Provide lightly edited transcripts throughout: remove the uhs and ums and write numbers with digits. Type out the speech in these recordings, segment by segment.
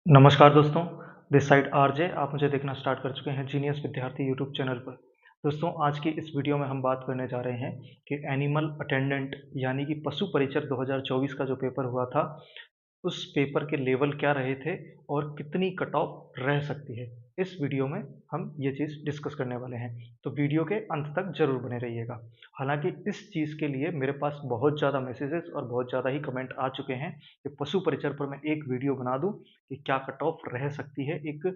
नमस्कार दोस्तों, this side RJ. आप मुझे देखना स्टार्ट कर चुके हैं जीनियस विद्यार्थी यूट्यूब चैनल पर। दोस्तों, आज की इस वीडियो में हम बात करने जा रहे हैं कि एनिमल अटेंडेंट यानी कि पशु परिचर 2024 का जो पेपर हुआ था, उस पेपर के लेवल क्या रहे थे और कितनी कट ऑफ रह सकती है। इस वीडियो में हम ये चीज़ डिस्कस करने वाले हैं, तो वीडियो के अंत तक ज़रूर बने रहिएगा। हालाँकि इस चीज़ के लिए मेरे पास बहुत ज़्यादा मैसेजेस और बहुत ज़्यादा ही कमेंट आ चुके हैं कि पशु परिचर पर मैं एक वीडियो बना दूँ कि क्या कट ऑफ रह सकती है, एक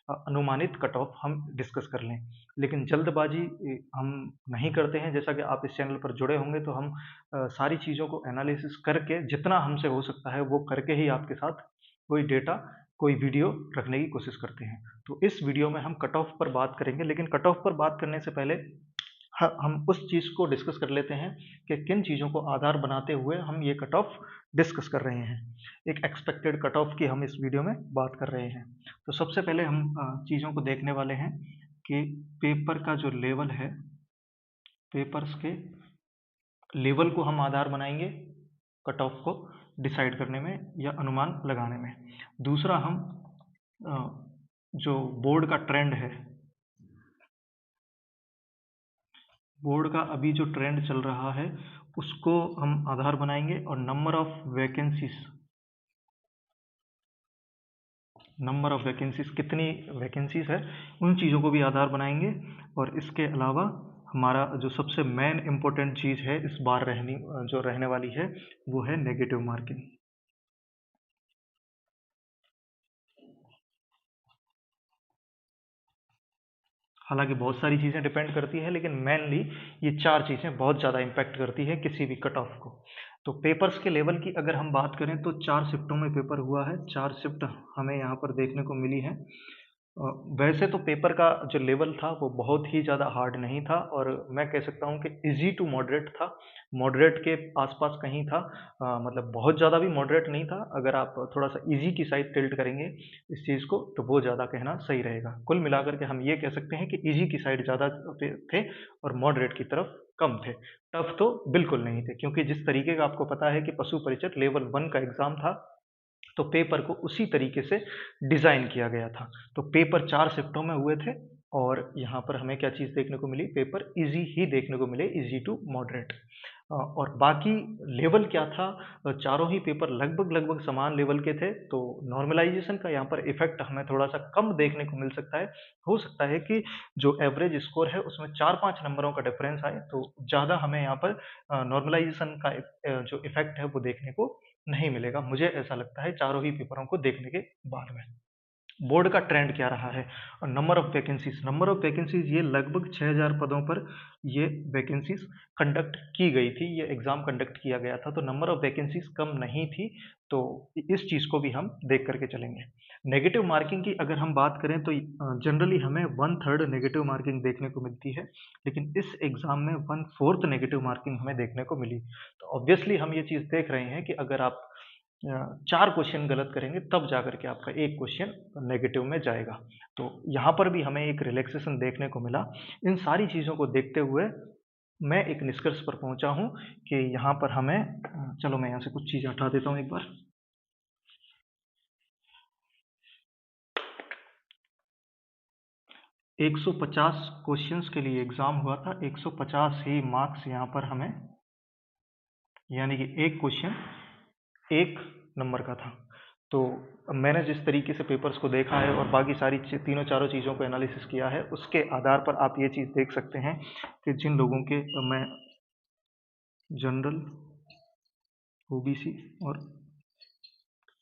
अनुमानित कट ऑफ हम डिस्कस कर लें। लेकिन जल्दबाजी हम नहीं करते हैं। जैसा कि आप इस चैनल पर जुड़े होंगे तो हम सारी चीज़ों को एनालिसिस करके जितना हमसे हो सकता है वो करके ही आपके साथ कोई डेटा, कोई वीडियो रखने की कोशिश करते हैं। तो इस वीडियो में हम कट ऑफ पर बात करेंगे, लेकिन कट ऑफ पर बात करने से पहले हम उस चीज़ को डिस्कस कर लेते हैं कि किन चीज़ों को आधार बनाते हुए हम ये कट ऑफ डिस्कस कर रहे हैं। एक एक्सपेक्टेड कट ऑफ की हम इस वीडियो में बात कर रहे हैं। तो सबसे पहले हम चीज़ों को देखने वाले हैं कि पेपर का जो लेवल है, पेपर्स के लेवल को हम आधार बनाएंगे कट ऑफ को डिसाइड करने में या अनुमान लगाने में। दूसरा, हम जो बोर्ड का ट्रेंड है, बोर्ड का अभी जो ट्रेंड चल रहा है उसको हम आधार बनाएंगे, और नंबर ऑफ वैकेंसीज कितनी वैकेंसीज है उन चीज़ों को भी आधार बनाएंगे। और इसके अलावा हमारा जो सबसे मेन इम्पोर्टेंट चीज़ है इस बार रहने वाली है वो है नेगेटिव मार्किंग। हालांकि बहुत सारी चीज़ें डिपेंड करती है, लेकिन मेनली ये चार चीज़ें बहुत ज़्यादा इम्पैक्ट करती है किसी भी कट ऑफ को। तो पेपर्स के लेवल की अगर हम बात करें तो 4 शिफ्टों में पेपर हुआ है। 4 शिफ्ट हमें यहाँ पर देखने को मिली है। वैसे तो पेपर का जो लेवल था वो बहुत ही ज़्यादा हार्ड नहीं था, और मैं कह सकता हूँ कि इजी टू मॉडरेट था। मॉडरेट के आसपास कहीं था। मतलब बहुत ज़्यादा भी मॉडरेट नहीं था। अगर आप थोड़ा सा इजी की साइड टिल्ट करेंगे इस चीज़ को तो वो ज़्यादा कहना सही रहेगा। कुल मिलाकर के हम ये कह सकते हैं कि इजी की साइड ज़्यादा थे और मॉडरेट की तरफ कम थे। टफ तो बिल्कुल नहीं थे, क्योंकि जिस तरीके का आपको पता है कि पशु परिचर लेवल 1 का एग्ज़ाम था, तो पेपर को उसी तरीके से डिज़ाइन किया गया था। तो पेपर 4 शिफ्टों में हुए थे, और यहाँ पर हमें क्या चीज़ देखने को मिली, पेपर ईज़ी ही देखने को मिले, ईज़ी टू मॉडरेट। और बाकी लेवल क्या था, चारों ही पेपर लगभग समान लेवल के थे। तो नॉर्मलाइजेशन का यहाँ पर इफ़ेक्ट हमें थोड़ा-सा कम देखने को मिल सकता है। हो सकता है कि जो एवरेज स्कोर है उसमें 4-5 नंबरों का डिफ़रेंस आए, तो ज़्यादा हमें यहाँ पर नॉर्मलाइजेशन का जो इफ़ेक्ट है वो देखने को नहीं मिलेगा। मुझे ऐसा लगता है चारों ही पेपरों को देखने के बाद में। बोर्ड का ट्रेंड क्या रहा है, और नंबर ऑफ वैकेंसीज ये लगभग 6000 पदों पर ये वैकेंसीज कंडक्ट की गई थी, ये एग्ज़ाम कंडक्ट किया गया था। तो नंबर ऑफ वैकेंसीज कम नहीं थी। तो इस चीज़ को भी हम देख करके चलेंगे। नेगेटिव मार्किंग की अगर हम बात करें तो जनरली हमें 1/3 नेगेटिव मार्किंग देखने को मिलती है, लेकिन इस एग्ज़ाम में 1/4 नेगेटिव मार्किंग हमें देखने को मिली। तो ऑब्वियसली हम ये चीज़ देख रहे हैं कि अगर आप 4 क्वेश्चन गलत करेंगे तब जाकर के आपका 1 क्वेश्चन नेगेटिव में जाएगा। तो यहाँ पर भी हमें एक रिलैक्सेशन देखने को मिला। इन सारी चीज़ों को देखते हुए मैं एक निष्कर्ष पर पहुँचा हूँ कि यहाँ पर हमें चलो मैं यहाँ से कुछ चीज़ें हटा देता हूँ एक बार। 150 क्वेश्चंस के लिए एग्ज़ाम हुआ था। 150 ही मार्क्स यहाँ पर हमें, यानी कि 1 क्वेश्चन 1 नंबर का था। तो मैंने जिस तरीके से पेपर्स को देखा है और बाकी सारी तीनों चारों चीज़ों को एनालिसिस किया है, उसके आधार पर आप ये चीज़ देख सकते हैं कि जिन लोगों के मैं जनरल, ओबीसी और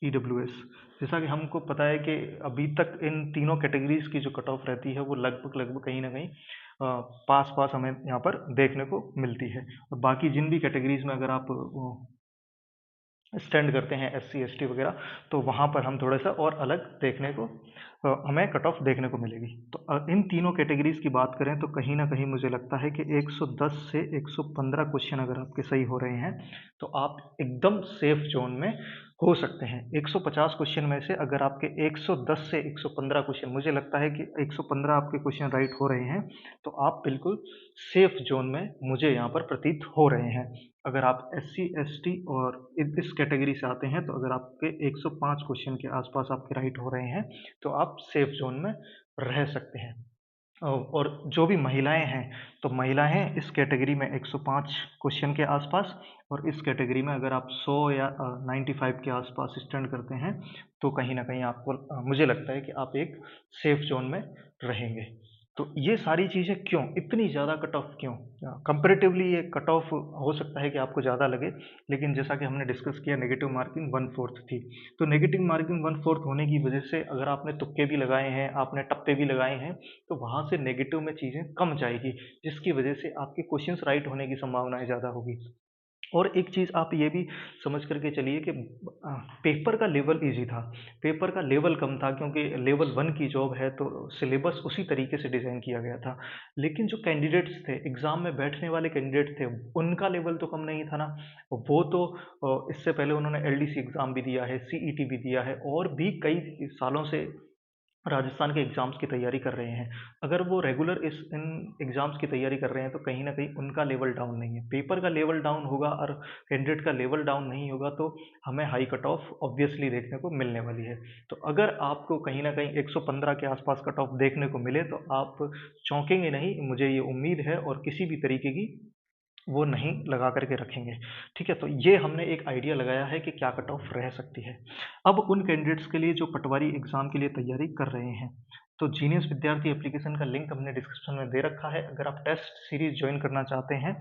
ईडब्ल्यूएस, जैसा कि हमको पता है कि अभी तक इन तीनों कैटेगरीज की जो कट ऑफ रहती है वो लगभग कहीं ना कहीं पास पास हमें यहाँ पर देखने को मिलती है। और बाकी जिन भी कैटेगरीज में अगर आप स्टैंड करते हैं, एससी एसटी वगैरह, तो वहाँ पर हम थोड़ा सा और अलग देखने को हमें कट ऑफ देखने को मिलेगी। तो इन तीनों कैटेगरीज की बात करें तो कहीं ना कहीं मुझे लगता है कि 110 से 115 क्वेश्चन अगर आपके सही हो रहे हैं तो आप एकदम सेफ जोन में हो सकते हैं। 150 क्वेश्चन में से अगर आपके 110 से 115 क्वेश्चन, मुझे लगता है कि 115 आपके क्वेश्चन राइट हो रहे हैं, तो आप बिल्कुल सेफ जोन में मुझे यहाँ पर प्रतीत हो रहे हैं। अगर आप SC ST और इस कैटेगरी से आते हैं, तो अगर आपके 105 क्वेश्चन के आसपास आपके राइट हो रहे हैं, तो आप सेफ जोन में रह सकते हैं। और जो भी महिलाएं हैं, तो महिलाएं इस कैटेगरी में 105 क्वेश्चन के आसपास, और इस कैटेगरी में अगर आप 100 या 95 के आसपास स्टैंड करते हैं, तो कहीं ना कहीं आपको मुझे लगता है कि आप एक सेफ जोन में रहेंगे। तो ये सारी चीज़ें क्यों इतनी ज़्यादा कट ऑफ क्यों, कंपेरेटिवली ये कट ऑफ हो सकता है कि आपको ज़्यादा लगे, लेकिन जैसा कि हमने डिस्कस किया, नेगेटिव मार्किंग 1/4 थी। तो नेगेटिव मार्किंग 1/4 होने की वजह से अगर आपने तुक्के भी लगाए हैं, आपने टप्पे भी लगाए हैं, तो वहाँ से नेगेटिव में चीज़ें कम जाएगी, जिसकी वजह से आपके क्वेश्चंस राइट होने की संभावनाएं ज़्यादा होगी। और एक चीज़ आप ये भी समझ करके चलिए कि पेपर का लेवल इजी था, पेपर का लेवल कम था, क्योंकि लेवल 1 की जॉब है, तो सिलेबस उसी तरीके से डिज़ाइन किया गया था। लेकिन जो कैंडिडेट्स थे, एग्ज़ाम में बैठने वाले कैंडिडेट थे, उनका लेवल तो कम नहीं था ना। वो तो इससे पहले उन्होंने LDC एग्ज़ाम भी दिया है, CET भी दिया है, और भी कई सालों से राजस्थान के एग्ज़ाम्स की तैयारी कर रहे हैं। अगर वो रेगुलर इन एग्ज़ाम्स की तैयारी कर रहे हैं, तो कहीं न कहीं उनका लेवल डाउन नहीं है। पेपर का लेवल डाउन होगा और कैंडिडेट का लेवल डाउन नहीं होगा, तो हमें हाई कट ऑफ ऑब्वियसली देखने को मिलने वाली है। तो अगर आपको कहीं न कहीं 115 के आसपास कट ऑफ देखने को मिले, तो आप चौंकेंगे नहीं, मुझे ये उम्मीद है, और किसी भी तरीके की वो नहीं लगा करके रखेंगे। ठीक है, तो ये हमने एक आइडिया लगाया है कि क्या कट ऑफ रह सकती है। अब उन कैंडिडेट्स के लिए जो पटवारी एग्ज़ाम के लिए तैयारी कर रहे हैं, तो जीनियस विद्यार्थी एप्लीकेशन का लिंक हमने डिस्क्रिप्शन में दे रखा है। अगर आप टेस्ट सीरीज़ जॉइन करना चाहते हैं,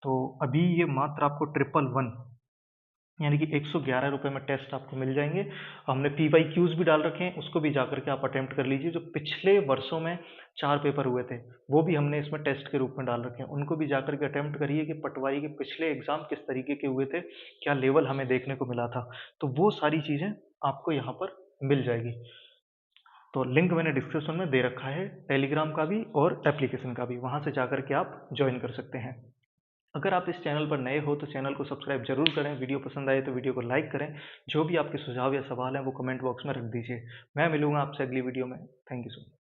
तो अभी ये मात्र आपको 111 यानी कि 111 रुपये में टेस्ट आपको मिल जाएंगे। हमने PYQs भी डाल रखे हैं, उसको भी जा करके आप अटेम्प्ट कर लीजिए। जो पिछले वर्षों में 4 पेपर हुए थे, वो भी हमने इसमें टेस्ट के रूप में डाल रखे हैं, उनको भी जा करके अटेम्प्ट करिए कि पटवारी के पिछले एग्ज़ाम किस तरीके के हुए थे, क्या लेवल हमें देखने को मिला था। तो वो सारी चीज़ें आपको यहाँ पर मिल जाएगी। तो लिंक मैंने डिस्क्रिप्शन में दे रखा है, टेलीग्राम का भी और एप्लीकेशन का भी, वहाँ से जा करके आप ज्वाइन कर सकते हैं। अगर आप इस चैनल पर नए हो, तो चैनल को सब्सक्राइब जरूर करें, वीडियो पसंद आए तो वीडियो को लाइक करें, जो भी आपके सुझाव या सवाल हैं वो कमेंट बॉक्स में रख दीजिए। मैं मिलूंगा आपसे अगली वीडियो में। Thank you so much.